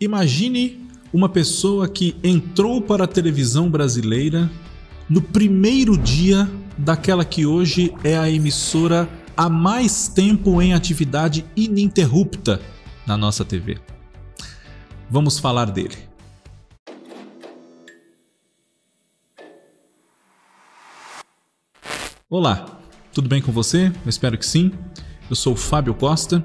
Imagine uma pessoa que entrou para a televisão brasileira no primeiro dia daquela que hoje é a emissora há mais tempo em atividade ininterrupta na nossa TV. Vamos falar dele. Olá, tudo bem com você? Eu espero que sim. Eu sou o Fábio Costa.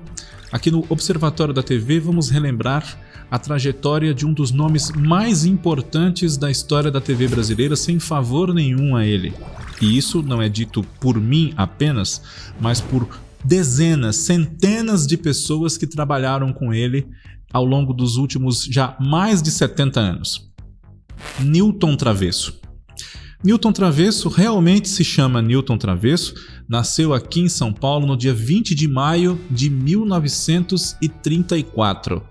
Aqui no Observatório da TV vamos relembrar a trajetória de um dos nomes mais importantes da história da TV brasileira, sem favor nenhum a ele. E isso não é dito por mim apenas, mas por dezenas, centenas de pessoas que trabalharam com ele ao longo dos últimos já mais de 70 anos. Newton Travesso. Newton Travesso realmente se chama Newton Travesso, nasceu aqui em São Paulo no dia 20 de maio de 1934.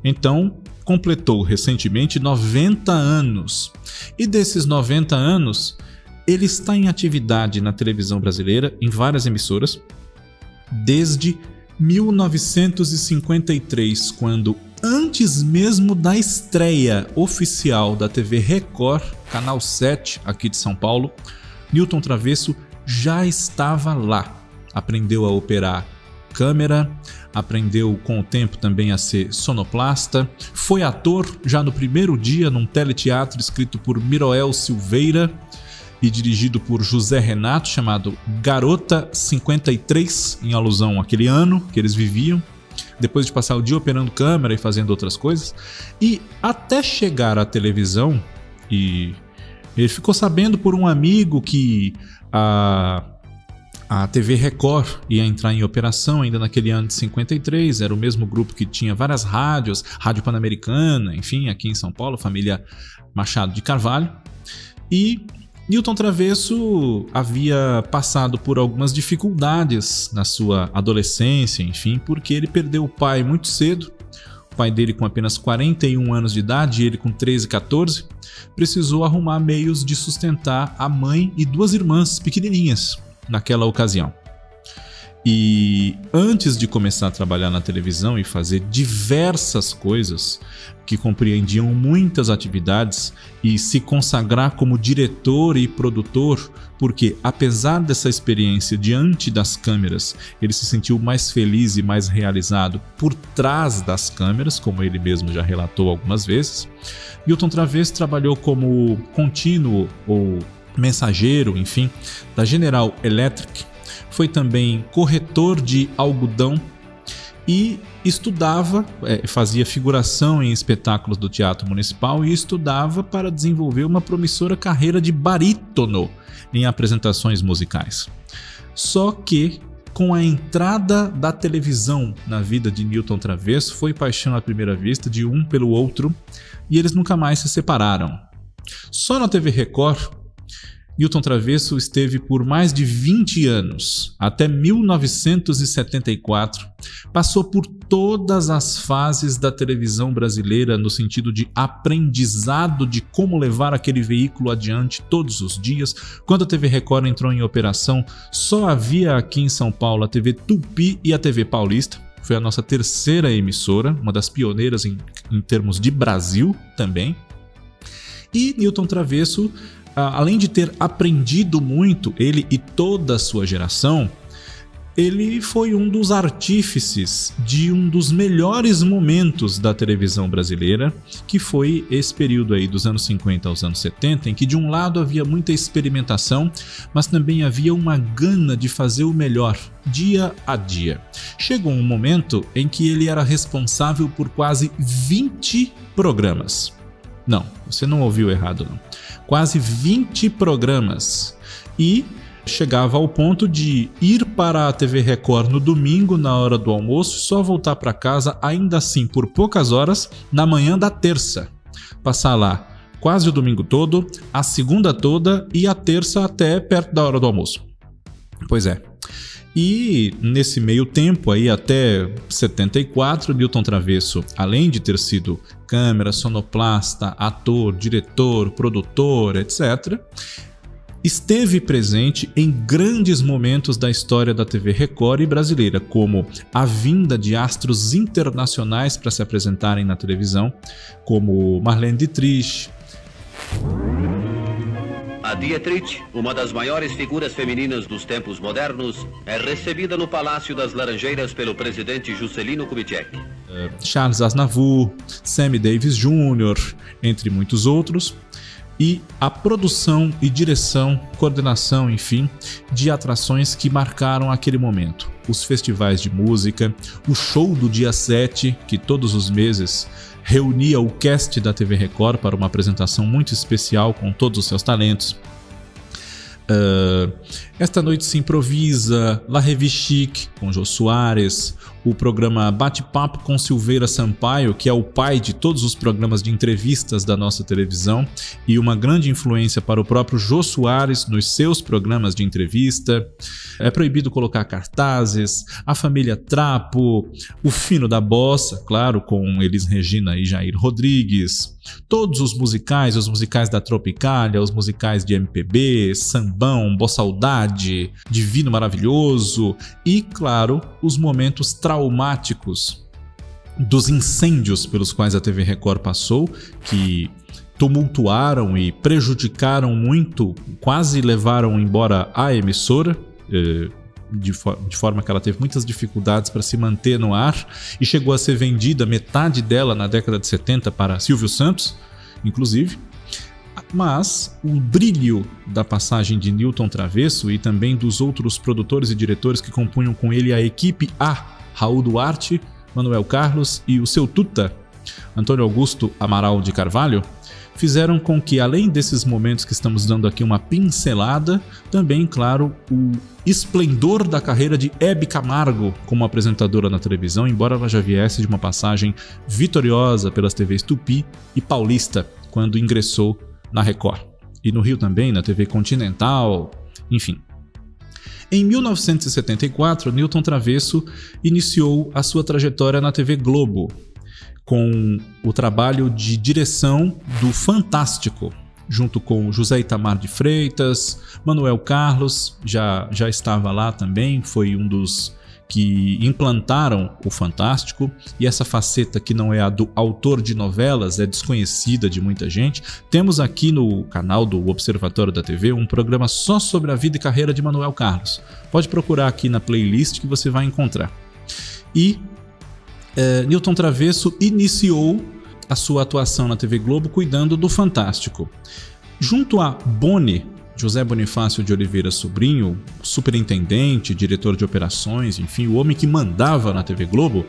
Então, completou recentemente 90 anos. E desses 90 anos, ele está em atividade na televisão brasileira, em várias emissoras, desde 1953, quando, antes mesmo da estreia oficial da TV Record, Canal 7, aqui de São Paulo, Newton Travesso já estava lá. Aprendeu a operar câmera, aprendeu com o tempo também a ser sonoplasta, foi ator já no primeiro dia num teleteatro escrito por Miroel Silveira e dirigido por José Renato, chamado Garota 53, em alusão àquele ano que eles viviam, depois de passar o dia operando câmera e fazendo outras coisas. E até chegar à televisão, e ele ficou sabendo por um amigo que a TV Record ia entrar em operação ainda naquele ano de 53, era o mesmo grupo que tinha várias rádios, Rádio Pan-Americana, enfim, aqui em São Paulo, família Machado de Carvalho. E Newton Travesso havia passado por algumas dificuldades na sua adolescência, enfim, porque ele perdeu o pai muito cedo, o pai dele com apenas 41 anos de idade e ele com 13, 14, precisou arrumar meios de sustentar a mãe e duas irmãs pequenininhas naquela ocasião. E antes de começar a trabalhar na televisão e fazer diversas coisas que compreendiam muitas atividades e se consagrar como diretor e produtor, porque apesar dessa experiência diante das câmeras, ele se sentiu mais feliz e mais realizado por trás das câmeras, como ele mesmo já relatou algumas vezes. Newton Travesso trabalhou como contínuo ou mensageiro, enfim, da General Electric, foi também corretor de algodão e estudava, fazia figuração em espetáculos do Teatro Municipal e estudava para desenvolver uma promissora carreira de barítono em apresentações musicais. Só que, com a entrada da televisão na vida de Newton Travesso, foi paixão à primeira vista de um pelo outro e eles nunca mais se separaram. Só na TV Record, Newton Travesso esteve por mais de 20 anos, até 1974, passou por todas as fases da televisão brasileira no sentido de aprendizado de como levar aquele veículo adiante todos os dias. Quando a TV Record entrou em operação, só havia aqui em São Paulo a TV Tupi e a TV Paulista. Foi a nossa terceira emissora, uma das pioneiras em termos de Brasil também. E Newton Travesso, além de ter aprendido muito, ele e toda a sua geração, ele foi um dos artífices de um dos melhores momentos da televisão brasileira, que foi esse período aí dos anos 50 aos anos 70, em que de um lado havia muita experimentação, mas também havia uma gana de fazer o melhor, dia a dia. Chegou um momento em que ele era responsável por quase 20 programas. Não, você não ouviu errado, não. Quase 20 programas. E chegava ao ponto de ir para a TV Record no domingo, na hora do almoço, só voltar para casa, ainda assim por poucas horas, na manhã da terça. Passar lá quase o domingo todo, a segunda toda e a terça até perto da hora do almoço. Pois é. E nesse meio tempo, aí até 74, Newton Travesso, além de ter sido câmera, sonoplasta, ator, diretor, produtor, etc., esteve presente em grandes momentos da história da TV Record e brasileira, como a vinda de astros internacionais para se apresentarem na televisão, como Marlene Dietrich. A Dietrich, uma das maiores figuras femininas dos tempos modernos, é recebida no Palácio das Laranjeiras pelo presidente Juscelino Kubitschek. Charles Aznavour, Sammy Davis Jr., entre muitos outros. E a produção e direção, coordenação, enfim, de atrações que marcaram aquele momento. Os festivais de música, o show do dia 7, que todos os meses reunia o cast da TV Record para uma apresentação muito especial com todos os seus talentos. Esta Noite Se Improvisa, La Revue Chic com Jô Soares, o programa Bate-Papo com Silveira Sampaio, que é o pai de todos os programas de entrevistas da nossa televisão e uma grande influência para o próprio Jô Soares nos seus programas de entrevista. É Proibido Colocar Cartazes, A Família Trapo, O Fino da Bossa, claro, com Elis Regina e Jair Rodrigues, todos os musicais da Tropicália, os musicais de MPB, Sambão, Boa Saudade, Divino Maravilhoso e, claro, os momentos traumáticos dos incêndios pelos quais a TV Record passou, que tumultuaram e prejudicaram muito, quase levaram embora a emissora, de forma que ela teve muitas dificuldades para se manter no ar e chegou a ser vendida, metade dela na década de 70 para Silvio Santos, inclusive. Mas o brilho da passagem de Newton Travesso e também dos outros produtores e diretores que compunham com ele a equipe A, Raul Duarte, Manuel Carlos e o seu tuta, Antônio Augusto Amaral de Carvalho, fizeram com que, além desses momentos que estamos dando aqui uma pincelada, também, claro, o esplendor da carreira de Hebe Camargo como apresentadora na televisão, embora ela já viesse de uma passagem vitoriosa pelas TVs Tupi e Paulista, quando ingressou na Record. E no Rio também, na TV Continental, enfim. Em 1974, Newton Travesso iniciou a sua trajetória na TV Globo, com o trabalho de direção do Fantástico, junto com José Itamar de Freitas, Manuel Carlos, já estava lá também, foi um dos que implantaram o Fantástico, e essa faceta que não é a do autor de novelas, é desconhecida de muita gente. Temos aqui no canal do Observatório da TV um programa só sobre a vida e carreira de Manuel Carlos. Pode procurar aqui na playlist que você vai encontrar. E Newton Travesso iniciou a sua atuação na TV Globo cuidando do Fantástico. Junto a Boni, José Bonifácio de Oliveira Sobrinho, superintendente, diretor de operações, enfim, o homem que mandava na TV Globo,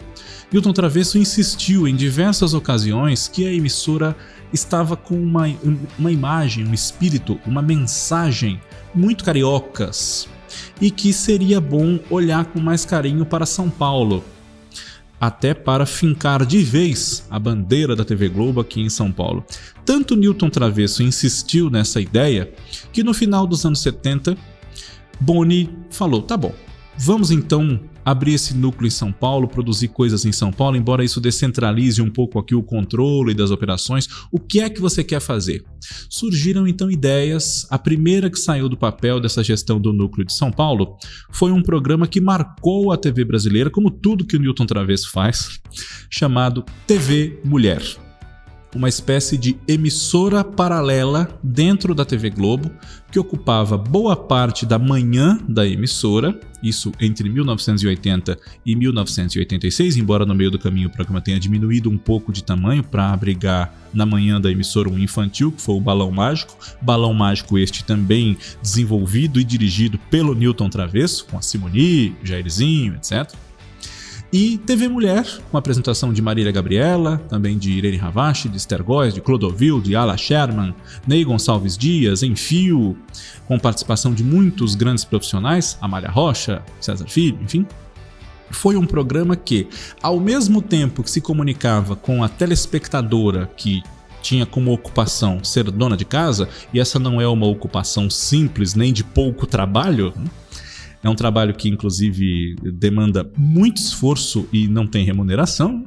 Newton Travesso insistiu em diversas ocasiões que a emissora estava com uma imagem, um espírito, uma mensagem muito cariocas e que seria bom olhar com mais carinho para São Paulo, até para fincar de vez a bandeira da TV Globo aqui em São Paulo. Tanto Newton Travesso insistiu nessa ideia que no final dos anos 70, Boni falou, tá bom, vamos então abrir esse núcleo em São Paulo, produzir coisas em São Paulo, embora isso descentralize um pouco aqui o controle das operações. O que é que você quer fazer? Surgiram então ideias. A primeira que saiu do papel dessa gestão do núcleo de São Paulo foi um programa que marcou a TV brasileira, como tudo que o Newton Travesso faz, chamado TV Mulher. Uma espécie de emissora paralela dentro da TV Globo, que ocupava boa parte da manhã da emissora, isso entre 1980 e 1986, embora no meio do caminho o programa tenha diminuído um pouco de tamanho para abrigar na manhã da emissora um infantil, que foi o Balão Mágico. Balão Mágico este também desenvolvido e dirigido pelo Newton Travesso, com a Simoni, Jairzinho, etc. E TV Mulher, com a apresentação de Marília Gabriela, também de Irene Ravache, de Esther Góes, de Clodovil, de Ala Sherman, Ney Gonçalves Dias, Enfio, com participação de muitos grandes profissionais, Amália Rocha, César Filho, enfim. Foi um programa que, ao mesmo tempo que se comunicava com a telespectadora que tinha como ocupação ser dona de casa, e essa não é uma ocupação simples nem de pouco trabalho, é um trabalho que, inclusive, demanda muito esforço e não tem remuneração.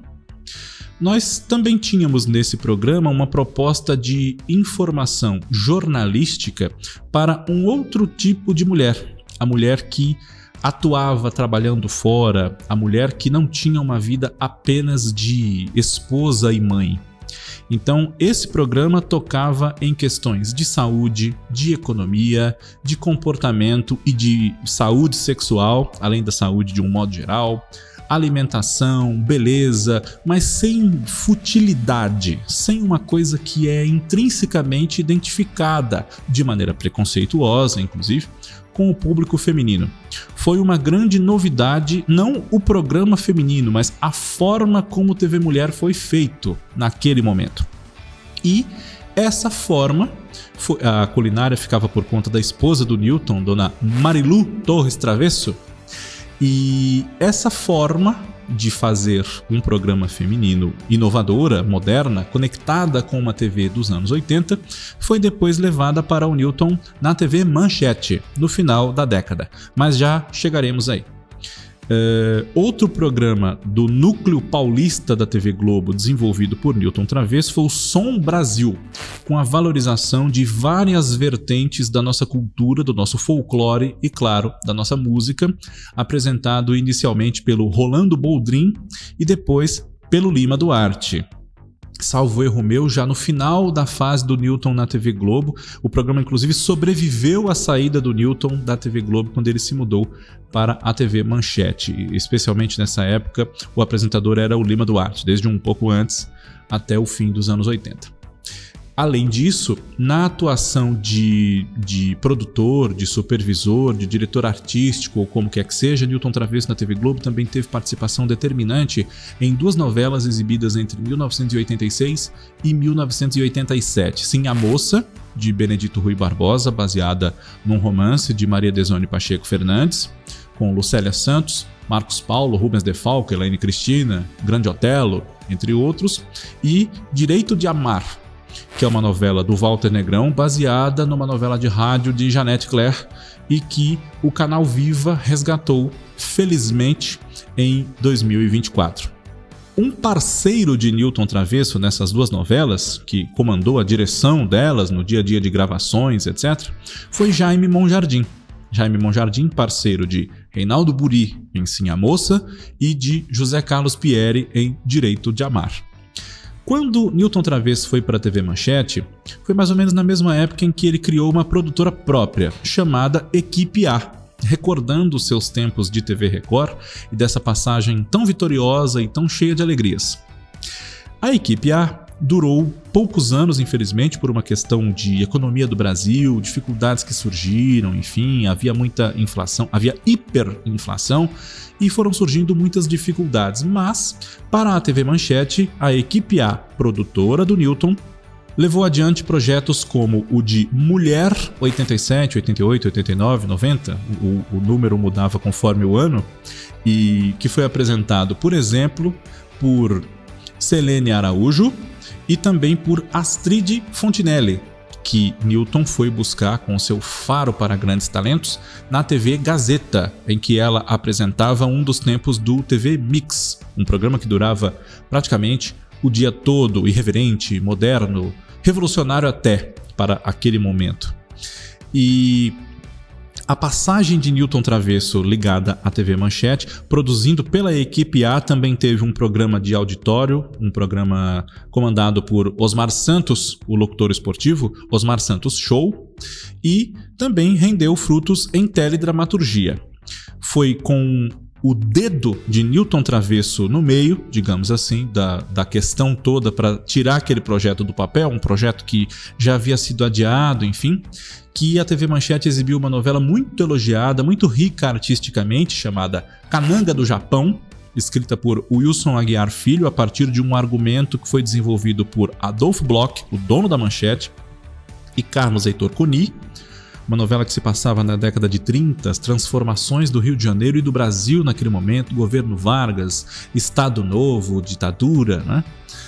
nós também tínhamos nesse programa uma proposta de informação jornalística para um outro tipo de mulher, a mulher que atuava trabalhando fora, a mulher que não tinha uma vida apenas de esposa e mãe. Então, esse programa tocava em questões de saúde, de economia, de comportamento e de saúde sexual, além da saúde de um modo geral, alimentação, beleza, mas sem futilidade, sem uma coisa que é intrinsecamente identificada de maneira preconceituosa, inclusive, com o público feminino. Foi uma grande novidade, não o programa feminino, mas a forma como TV Mulher foi feito naquele momento. E essa forma, a culinária ficava por conta da esposa do Newton, dona Marilu Torres Travesso, e essa forma de fazer um programa feminino inovadora, moderna, conectada com uma TV dos anos 80, foi depois levada para o Newton na TV Manchete, no final da década. Mas já chegaremos aí. Outro programa do núcleo paulista da TV Globo, desenvolvido por Newton Travesso, foi o Som Brasil, com a valorização de várias vertentes da nossa cultura, do nosso folclore e, claro, da nossa música, apresentado inicialmente pelo Rolando Boldrin e depois pelo Lima Duarte. Salvo erro meu, já no final da fase do Newton na TV Globo, o programa inclusive sobreviveu à saída do Newton da TV Globo quando ele se mudou para a TV Manchete. Especialmente nessa época, o apresentador era o Lima Duarte, desde um pouco antes até o fim dos anos 80. Além disso, na atuação de produtor, de supervisor, de diretor artístico ou como quer que seja, Newton Travesso na TV Globo também teve participação determinante em duas novelas exibidas entre 1986 e 1987. Sim, A Moça, de Benedito Rui Barbosa, baseada num romance de Maria Desone Pacheco Fernandes, com Lucélia Santos, Marcos Paulo, Rubens de Falco, Elaine Cristina, Grande Otelo, entre outros, e Direito de Amar, que é uma novela do Walter Negrão, baseada numa novela de rádio de Janete Claire e que o canal Viva resgatou, felizmente, em 2024. Um parceiro de Newton Travesso nessas duas novelas, que comandou a direção delas no dia a dia de gravações, etc., foi Jaime Monjardim. Jaime Monjardim, parceiro de Reinaldo Buri em Sim, a Moça e de José Carlos Pieri em Direito de Amar. Quando Newton Travesso foi para a TV Manchete, foi mais ou menos na mesma época em que ele criou uma produtora própria, chamada Equipe A, recordando seus tempos de TV Record e dessa passagem tão vitoriosa e tão cheia de alegrias. A Equipe A durou poucos anos, infelizmente, por uma questão de economia do Brasil, dificuldades que surgiram, enfim, havia muita inflação, havia hiperinflação e foram surgindo muitas dificuldades. Mas, para a TV Manchete, a Equipe A, produtora do Newton, levou adiante projetos como o de Mulher 87, 88, 89, 90, o número mudava conforme o ano, e que foi apresentado, por exemplo, por Selene Araújo e também por Astrid Fontinelli, que Newton foi buscar com seu Faro para Grandes Talentos na TV Gazeta, em que ela apresentava um dos tempos do TV Mix, um programa que durava praticamente o dia todo, irreverente, moderno, revolucionário até para aquele momento. E a passagem de Newton Travesso ligada à TV Manchete, produzindo pela Equipe A, também teve um programa de auditório, um programa comandado por Osmar Santos, o locutor esportivo, Osmar Santos Show, e também rendeu frutos em teledramaturgia. Foi com o dedo de Newton Travesso no meio, digamos assim, da questão toda para tirar aquele projeto do papel, um projeto que já havia sido adiado, enfim, que a TV Manchete exibiu uma novela muito elogiada, muito rica artisticamente, chamada Cananga do Japão, escrita por Wilson Aguiar Filho, a partir de um argumento que foi desenvolvido por Adolfo Bloch, o dono da Manchete, e Carlos Heitor Coni, uma novela que se passava na década de 30, as transformações do Rio de Janeiro e do Brasil naquele momento, governo Vargas, Estado Novo, ditadura, né?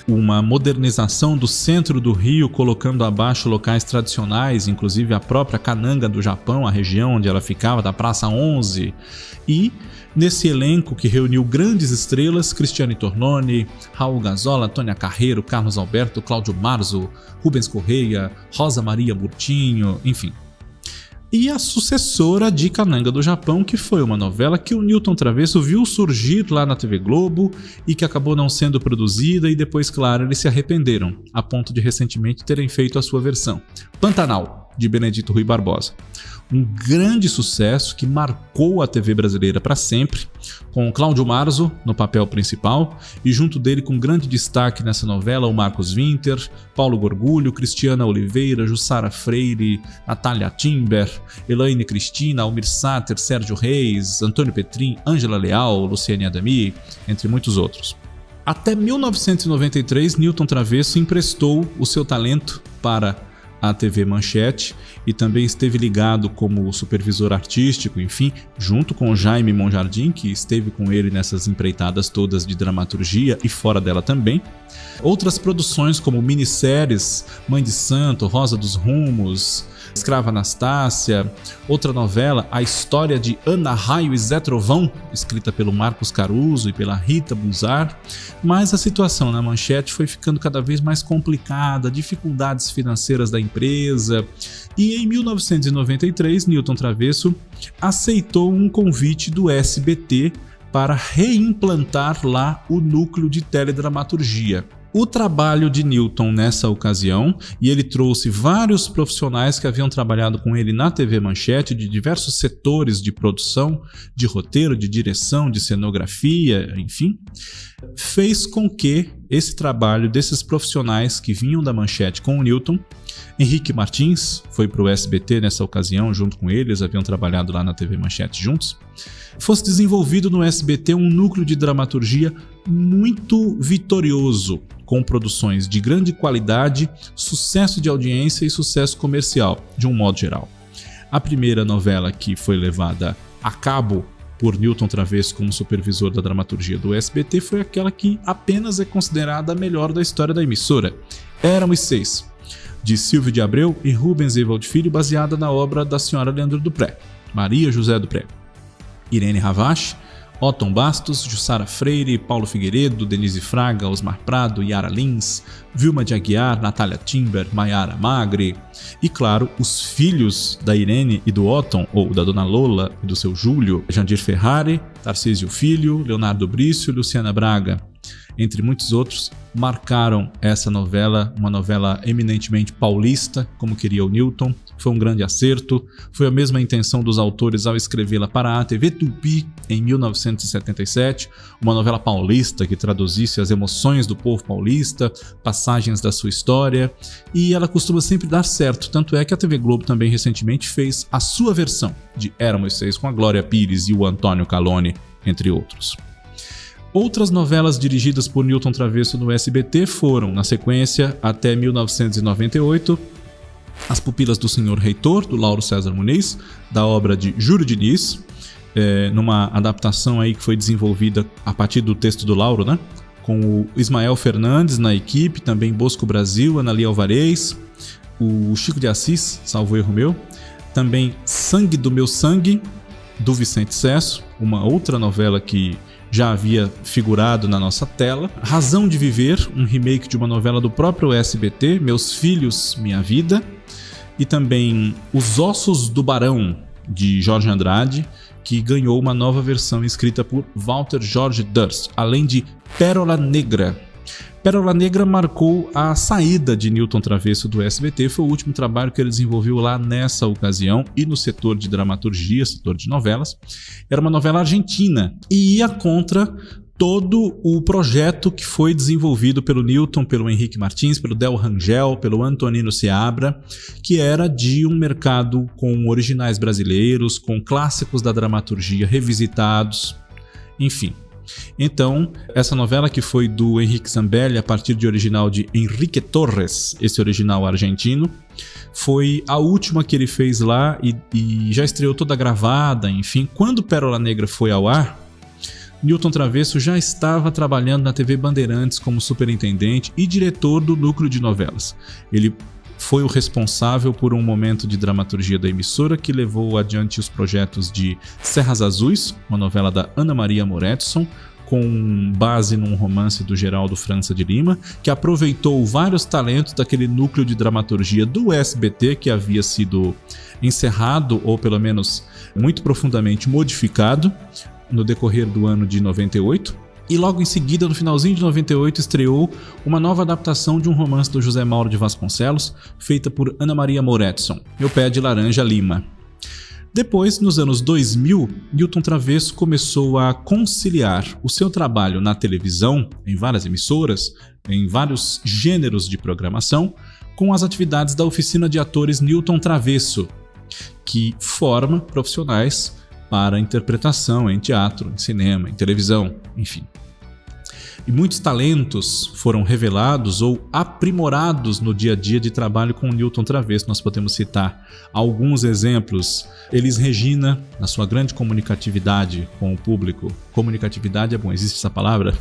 Uma modernização do centro do Rio, colocando abaixo locais tradicionais, inclusive a própria Kananga do Japão, a região onde ela ficava, da Praça 11. E nesse elenco que reuniu grandes estrelas, Cristiane Tornone, Raul Gazola, Tônia Carreiro, Carlos Alberto, Cláudio Marzo, Rubens Correia, Rosa Maria Burtinho, enfim. E a sucessora de Kananga do Japão, que foi uma novela que o Newton Travesso viu surgir lá na TV Globo e que acabou não sendo produzida, e depois, claro, eles se arrependeram, a ponto de recentemente terem feito a sua versão. Pantanal, de Benedito Rui Barbosa. Um grande sucesso que marcou a TV brasileira para sempre, com o Cláudio Marzo no papel principal e junto dele com grande destaque nessa novela o Marcos Winter, Paulo Gorgulho, Cristiana Oliveira, Jussara Freire, Natália Timber, Elaine Cristina, Almir Sater, Sérgio Reis, Antônio Petrin, Ângela Leal, Luciane Adami, entre muitos outros. Até 1993, Newton Travesso emprestou o seu talento para a TV Manchete e também esteve ligado como supervisor artístico, enfim, junto com o Jaime Monjardim, que esteve com ele nessas empreitadas todas de dramaturgia e fora dela também. Outras produções como minisséries Mãe de Santo, Rosa dos Rumos, Escrava Anastácia, outra novela, A História de Ana Raio e Zé Trovão, escrita pelo Marcos Caruso e pela Rita Buzar, mas a situação na Manchete foi ficando cada vez mais complicada, dificuldades financeiras da empresa, e em 1993 Newton Travesso aceitou um convite do SBT para reimplantar lá o núcleo de teledramaturgia. O trabalho de Newton nessa ocasião, e ele trouxe vários profissionais que haviam trabalhado com ele na TV Manchete, de diversos setores de produção, de roteiro, de direção, de cenografia, enfim, fez com que esse trabalho desses profissionais que vinham da Manchete com o Newton, Henrique Martins foi para o SBT nessa ocasião junto com ele, eles haviam trabalhado lá na TV Manchete juntos, fosse desenvolvido no SBT um núcleo de dramaturgia muito vitorioso, com produções de grande qualidade, sucesso de audiência e sucesso comercial, de um modo geral. A primeira novela que foi levada a cabo por Newton Travesso como supervisor da dramaturgia do SBT foi aquela que apenas é considerada a melhor da história da emissora, Éramos Seis, de Silvio de Abreu e Rubens Evald Filho, baseada na obra da senhora Leandro Dupré, Maria José Dupré. Irene Ravache, Otton Bastos, Jussara Freire, Paulo Figueiredo, Denise Fraga, Osmar Prado, Yara Lins, Vilma de Aguiar, Natália Timber, Maiara Magre e, claro, os filhos da Irene e do Otton, ou da Dona Lola e do seu Júlio, Jandir Ferrari, Tarcísio Filho, Leonardo Brício, Luciana Braga, entre muitos outros, marcaram essa novela, uma novela eminentemente paulista, como queria o Newton. Foi um grande acerto, foi a mesma intenção dos autores ao escrevê-la para a TV Tupi em 1977, uma novela paulista que traduzisse as emoções do povo paulista, passagens da sua história, e ela costuma sempre dar certo, tanto é que a TV Globo também recentemente fez a sua versão de Éramos Seis com a Glória Pires e o Antônio Calone, entre outros. Outras novelas dirigidas por Newton Travesso no SBT foram, na sequência, até 1998, As Pupilas do Senhor Reitor, do Lauro César Muniz, da obra de Júlio Diniz, numa adaptação aí que foi desenvolvida a partir do texto do Lauro, né? Com o Ismael Fernandes na equipe, também Bosco Brasil, Analia Alvarez, o Chico de Assis, salvo erro meu, também Sangue do Meu Sangue, do Vicente Sesso, uma outra novela que já havia figurado na nossa tela, Razão de Viver, um remake de uma novela do próprio SBT, Meus Filhos, Minha Vida, e também Os Ossos do Barão, de Jorge Andrade, que ganhou uma nova versão escrita por Walter George Durst, além de Pérola Negra. Pérola Negra marcou a saída de Newton Travesso do SBT, foi o último trabalho que ele desenvolveu lá nessa ocasião e no setor de dramaturgia, setor de novelas. Era uma novela argentina e ia contra todo o projeto que foi desenvolvido pelo Newton, pelo Henrique Martins, pelo Del Rangel, pelo Antonino Seabra, que era de um mercado com originais brasileiros, com clássicos da dramaturgia revisitados, enfim. Então, essa novela que foi do Henrique Zambelli a partir de original de Enrique Torres, esse original argentino, Foi a última que ele fez lá e já estreou toda gravada, enfim. Quando Pérola Negra foi ao ar, Newton Travesso já estava trabalhando na TV Bandeirantes como superintendente e diretor do núcleo de novelas. Ele foi o responsável por um momento de dramaturgia da emissora que levou adiante os projetos de Serras Azuis, uma novela da Ana Maria Moretson, com base num romance do Geraldo França de Lima, que aproveitou vários talentos daquele núcleo de dramaturgia do SBT que havia sido encerrado, ou pelo menos muito profundamente modificado, no decorrer do ano de 98. E logo em seguida, no finalzinho de 98, estreou uma nova adaptação de um romance do José Mauro de Vasconcelos, feita por Ana Maria Moretson, Meu Pé de Laranja Lima. Depois, nos anos 2000, Newton Travesso começou a conciliar o seu trabalho na televisão, em várias emissoras, em vários gêneros de programação, com as atividades da oficina de atores Newton Travesso, que forma profissionais para interpretação em teatro, em cinema, em televisão, enfim. E muitos talentos foram revelados ou aprimorados no dia a dia de trabalho com o Newton Travesso. Nós podemos citar alguns exemplos. Elis Regina, na sua grande comunicatividade com o público. Comunicatividade é bom, existe essa palavra?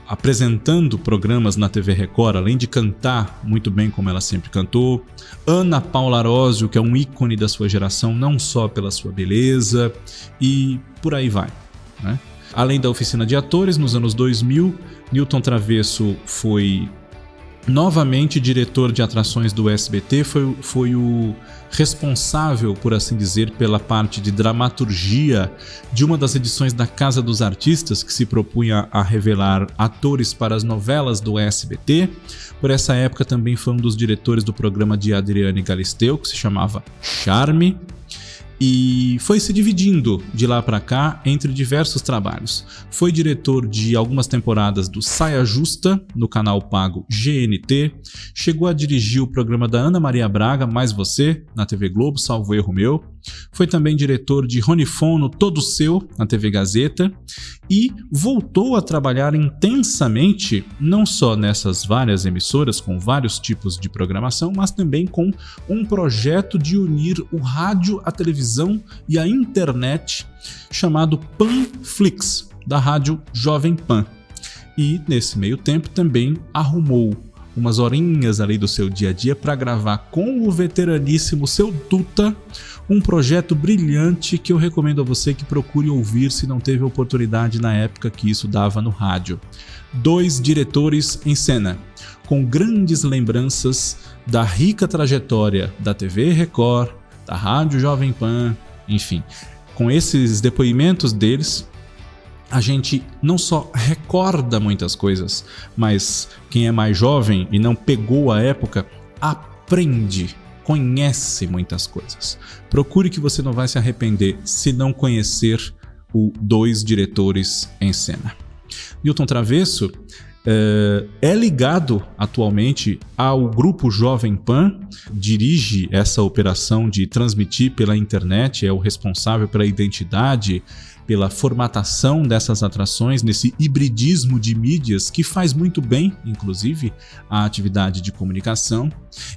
Apresentando programas na TV Record, além de cantar muito bem como ela sempre cantou. Ana Paula Arósio, que é um ícone da sua geração, não só pela sua beleza, e por aí vai, né? Além da oficina de atores, nos anos 2000, Newton Travesso foi novamente diretor de atrações do SBT, foi o responsável, por assim dizer, pela parte de dramaturgia de uma das edições da Casa dos Artistas, que se propunha a revelar atores para as novelas do SBT. Por essa época também foi um dos diretores do programa de Adriane Galisteu, que se chamava Charme. E foi se dividindo de lá para cá entre diversos trabalhos. Foi diretor de algumas temporadas do Saia Justa, no canal pago GNT. Chegou a dirigir o programa da Ana Maria Braga, Mais Você, na TV Globo, salvo erro meu. Foi também diretor de Rony Fon no Todo Seu, na TV Gazeta. E voltou a trabalhar intensamente, não só nessas várias emissoras, com vários tipos de programação, mas também com um projeto de unir o rádio, a televisão e a internet, chamado Panflix, da rádio Jovem Pan. E, nesse meio tempo, também arrumou umas horinhas ali do seu dia a dia para gravar com o veteraníssimo Seu Tuta um projeto brilhante que eu recomendo a você que procure ouvir se não teve oportunidade na época que isso dava no rádio. 2 diretores em cena, com grandes lembranças da rica trajetória da TV Record, da Rádio Jovem Pan, enfim. Com esses depoimentos deles, a gente não só recorda muitas coisas, mas quem é mais jovem e não pegou a época, aprende, conhece muitas coisas. Procure que você não vai se arrepender se não conhecer o 2 diretores em cena. Newton Travesso é ligado atualmente ao Grupo Jovem Pan, dirige essa operação de transmitir pela internet, é o responsável pela identidade, pela formatação dessas atrações, nesse hibridismo de mídias que faz muito bem, inclusive, a atividade de comunicação.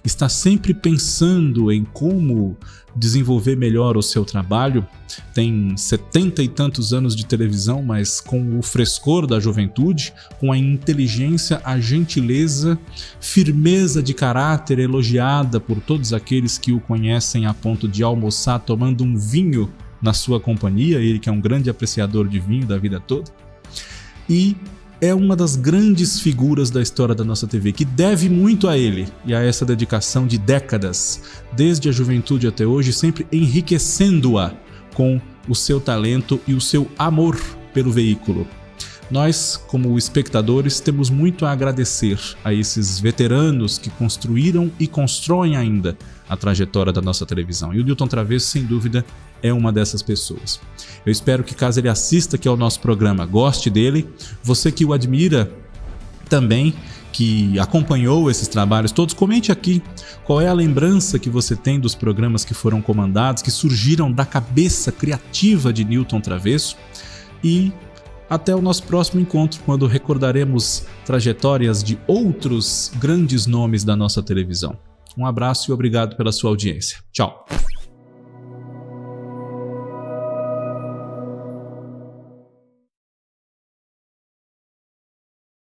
Está sempre pensando em como desenvolver melhor o seu trabalho. Tem 70 e tantos anos de televisão, mas com o frescor da juventude, com a inteligência, a gentileza, firmeza de caráter elogiada por todos aqueles que o conhecem a ponto de almoçar tomando um vinho na sua companhia, ele que é um grande apreciador de vinho da vida toda. E é uma das grandes figuras da história da nossa TV, que deve muito a ele e a essa dedicação de décadas, desde a juventude até hoje, sempre enriquecendo-a com o seu talento e o seu amor pelo veículo. Nós, como espectadores, temos muito a agradecer a esses veteranos que construíram e constroem ainda a trajetória da nossa televisão. E o Newton Travesso, sem dúvida, é uma dessas pessoas. Eu espero que, caso ele assista aqui ao nosso programa, goste dele. Você que o admira também, que acompanhou esses trabalhos todos, comente aqui qual é a lembrança que você tem dos programas que foram comandados, que surgiram da cabeça criativa de Newton Travesso. E até o nosso próximo encontro, quando recordaremos trajetórias de outros grandes nomes da nossa televisão. Um abraço e obrigado pela sua audiência. Tchau.